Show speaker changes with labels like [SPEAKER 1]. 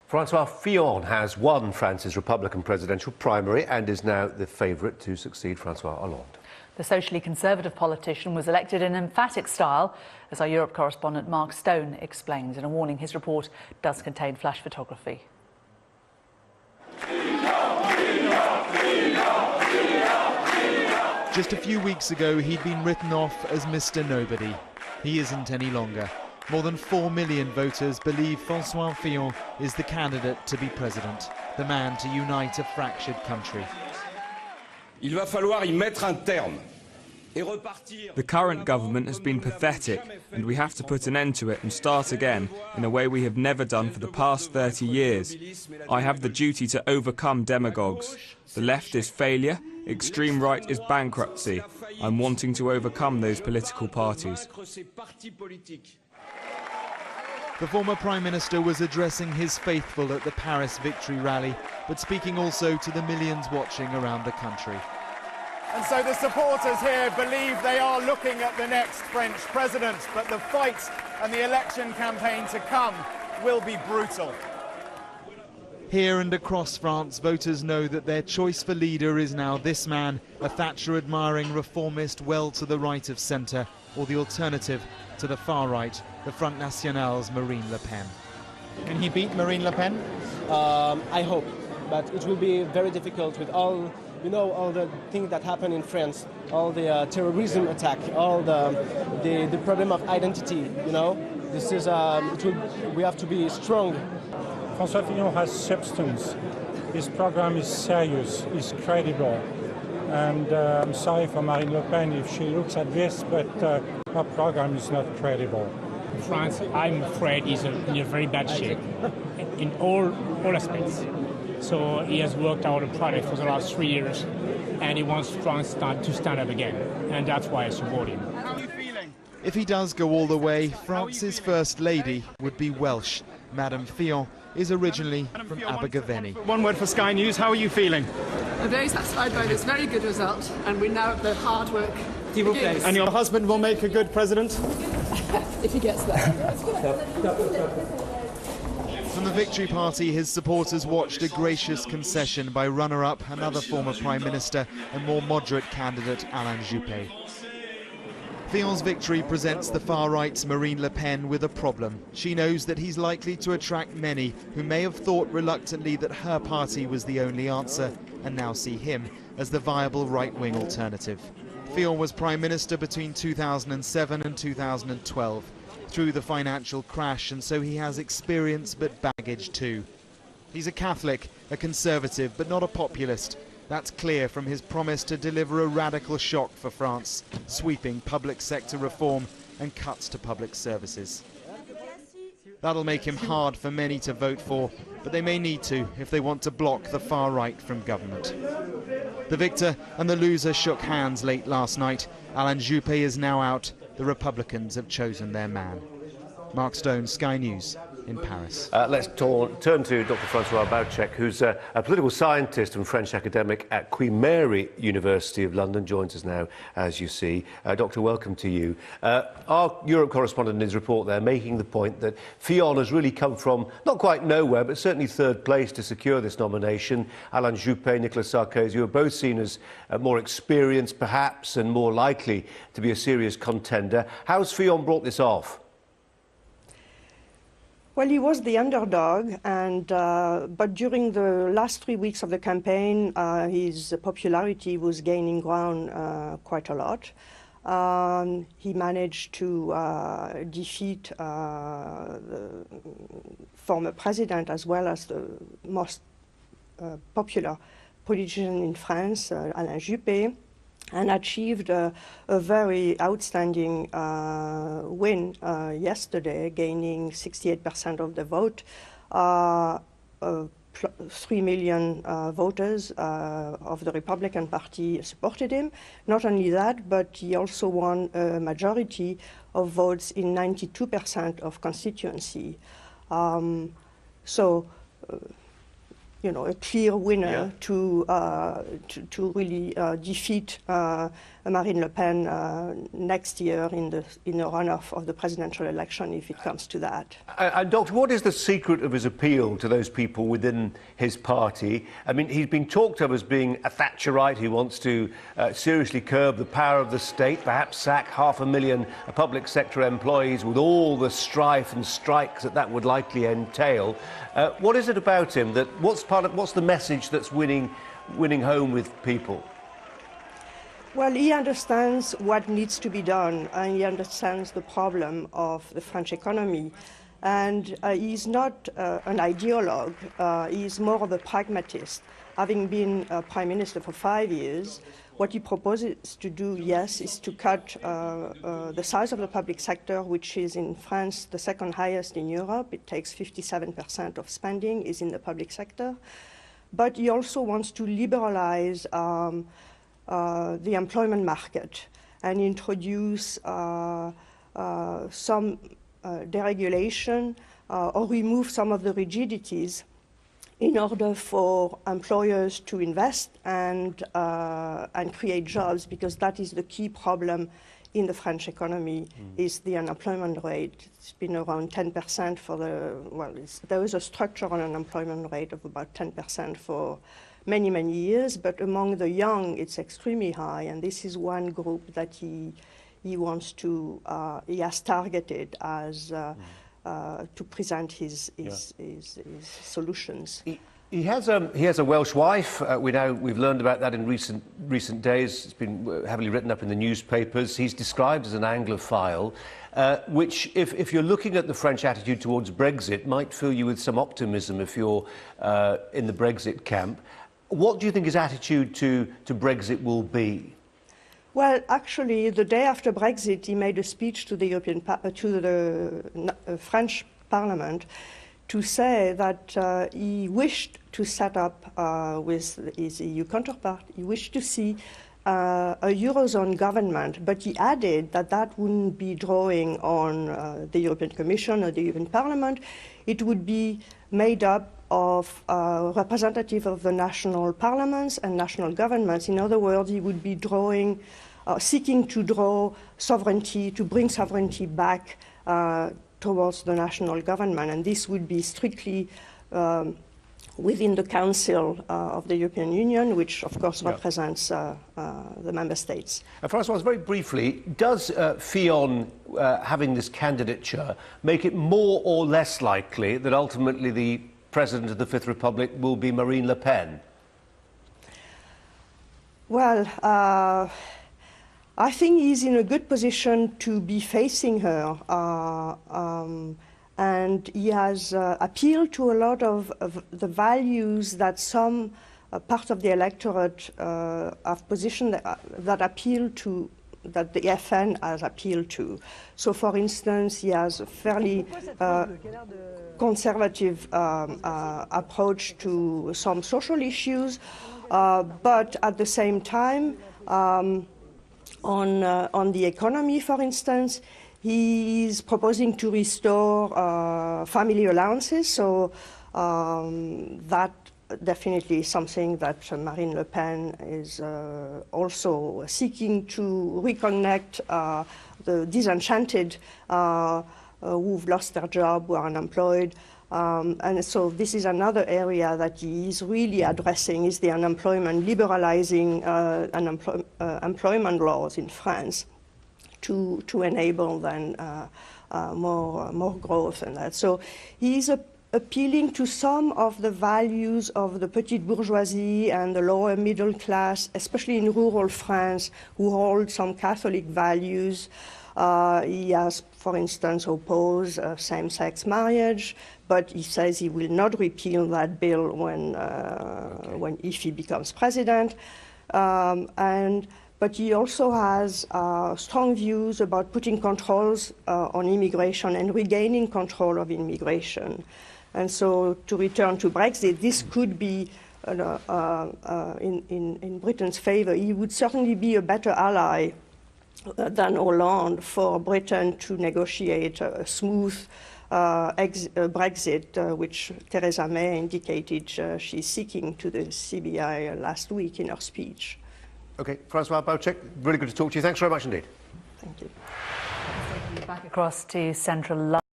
[SPEAKER 1] Francois Fillon has won France's Republican presidential primary and is now the favourite to succeed Francois Hollande.
[SPEAKER 2] The socially conservative politician was elected in emphatic style, as our Europe correspondent Mark Stone explains in a warning his report does contain flash photography.
[SPEAKER 3] Just a few weeks ago, he'd been written off as Mr. Nobody. He isn't any longer. More than 4 million voters believe Francois Fillon is the candidate to be president, the man to unite a fractured country.
[SPEAKER 4] Il va falloir y mettre un terme.
[SPEAKER 5] The current government has been pathetic, and we have to put an end to it and start again in a way we have never done for the past 30 years. I have the duty to overcome demagogues. The left is failure, extreme right is bankruptcy. I'm wanting to overcome those political parties.
[SPEAKER 3] The former Prime Minister was addressing his faithful at the Paris victory rally, but speaking also to the millions watching around the country.
[SPEAKER 6] And so the supporters here believe they are looking at the next French president, but the fight and the election campaign to come will be brutal.
[SPEAKER 3] Here and across France, voters know that their choice for leader is now this man, a Thatcher-admiring reformist well to the right of centre, or the alternative to the far right, the Front National's Marine Le Pen.
[SPEAKER 7] Can he beat Marine Le Pen? I hope, but it will be very difficult with all the things that happen in France, all the terrorism attack, all the problem of identity. This is we have to be strong.
[SPEAKER 8] Francois Fillon has substance. His program is serious, is credible. And I'm sorry for Marine Le Pen if she looks at this, but her program is not credible.
[SPEAKER 9] France, I'm afraid, is in a very bad shape in all aspects. So he has worked out a project for the last 3 years, and he wants France to stand up again, and that's why I support him.
[SPEAKER 6] How are you feeling?
[SPEAKER 3] If he does go all the way, France's First Lady would be Welsh. Madame Fillon is originally from Abergavenny.
[SPEAKER 6] One word for Sky News, how are you feeling?
[SPEAKER 10] I'm very satisfied by this very good result, and we're now at the hard work begins.
[SPEAKER 6] And your husband will make a good president?
[SPEAKER 10] If he gets there.
[SPEAKER 3] From the victory party, his supporters watched a gracious concession by runner-up, another former Prime Minister and more moderate candidate Alain Juppé. Fillon's victory presents the far-right's Marine Le Pen with a problem. She knows that he's likely to attract many who may have thought reluctantly that her party was the only answer and now see him as the viable right-wing alternative. Fillon was Prime Minister between 2007 and 2012. Through the financial crash, and so he has experience but baggage too. He's a Catholic, a conservative, but not a populist. That's clear from his promise to deliver a radical shock for France, sweeping public sector reform and cuts to public services. That'll make him hard for many to vote for, but they may need to if they want to block the far right from government. The victor and the loser shook hands late last night. Alain Juppé is now out. The Republicans have chosen their man. Mark Stone, Sky News in Paris.
[SPEAKER 1] Let's turn to Dr. Francoise Boucek, who's a political scientist and French academic at Queen Mary University of London, joins us now, as you see. Doctor, welcome to you. Our Europe correspondent in his report there making the point that Fillon has really come from not quite nowhere, but certainly third place to secure this nomination. Alain Juppé, Nicolas Sarkozy were both seen as more experienced, perhaps, and more likely to be a serious contender. How's Fillon brought this off?
[SPEAKER 11] Well, he was the underdog, and but during the last 3 weeks of the campaign, his popularity was gaining ground quite a lot. He managed to defeat the former president as well as the most popular politician in France, Alain Juppé, and achieved a very outstanding win yesterday, gaining 68% of the vote. 3 million voters of the Republican Party supported him. Not only that, but he also won a majority of votes in 92% of constituency. A clear winner to really defeat a Marine Le Pen next year in the runoff of the presidential election, if it comes to that.
[SPEAKER 1] And Doctor, what is the secret of his appeal to those people within his party? I mean, he's been talked of as being a Thatcherite who wants to seriously curb the power of the state, perhaps sack 500,000 public sector employees with all the strife and strikes that would likely entail. What is it about him that what's the message that's winning home with people?
[SPEAKER 11] Well, he understands what needs to be done, and he understands the problem of the French economy. And he's not an ideologue, he's more of a pragmatist. Having been Prime Minister for 5 years, what he proposes to do, yes, is to cut the size of the public sector, which is in France the second highest in Europe. It takes 57% of spending is in the public sector. But he also wants to liberalize the employment market and introduce some deregulation or remove some of the rigidities in order for employers to invest and create jobs, because that is the key problem in the French economy, is the unemployment rate. It's been around 10% for there is a structural unemployment rate of about 10% for many, many years, but among the young, it's extremely high, and this is one group that he wants to, he has targeted as to present his solutions.
[SPEAKER 1] He has a Welsh wife. We've learned about that in recent days. It's been heavily written up in the newspapers. He's described as an Anglophile, which, if you're looking at the French attitude towards Brexit, might fill you with some optimism if you're in the Brexit camp. What do you think his attitude to Brexit will be?
[SPEAKER 11] Well, actually, the day after Brexit, he made a speech to the French Parliament to say that he wished to set up with his EU counterpart, he wished to see a Eurozone government, but he added that wouldn't be drawing on the European Commission or the European Parliament. It would be made up of representatives of the national parliaments and national governments. In other words, he would be seeking to draw sovereignty, to bring sovereignty back towards the national government, and this would be strictly within the Council of the European Union, which of course represents the member states.
[SPEAKER 1] Francoise, very briefly, does Fillon having this candidature make it more or less likely that ultimately the President of the Fifth Republic will be Marine Le Pen?
[SPEAKER 11] Well, I think he's in a good position to be facing her, and he has appealed to a lot of the values that some part of the electorate have positioned that appeal to, that the FN has appealed to. So, for instance, he has a fairly conservative approach to some social issues, but at the same time, on the economy, for instance, he is proposing to restore family allowances, so that definitely is something that Marine Le Pen is also seeking to reconnect the disenchanted who've lost their job, who are unemployed. And so this is another area that he is really addressing, is the unemployment, liberalizing employment laws in France to enable then more growth and that. So he is appealing to some of the values of the petite bourgeoisie and the lower middle class, especially in rural France, who hold some Catholic values. He has, for instance, opposed same-sex marriage, but he says he will not repeal that bill if he becomes president. But he also has strong views about putting controls on immigration and regaining control of immigration. And so, to return to Brexit, this could be in Britain's favor. He would certainly be a better ally than Hollande for Britain to negotiate a smooth Brexit, which Theresa May indicated she's seeking to the CBI last week in her speech.
[SPEAKER 1] OK, Francoise Boucek, really good to talk to you. Thanks very much indeed.
[SPEAKER 11] Thank you.
[SPEAKER 2] Back across to central London.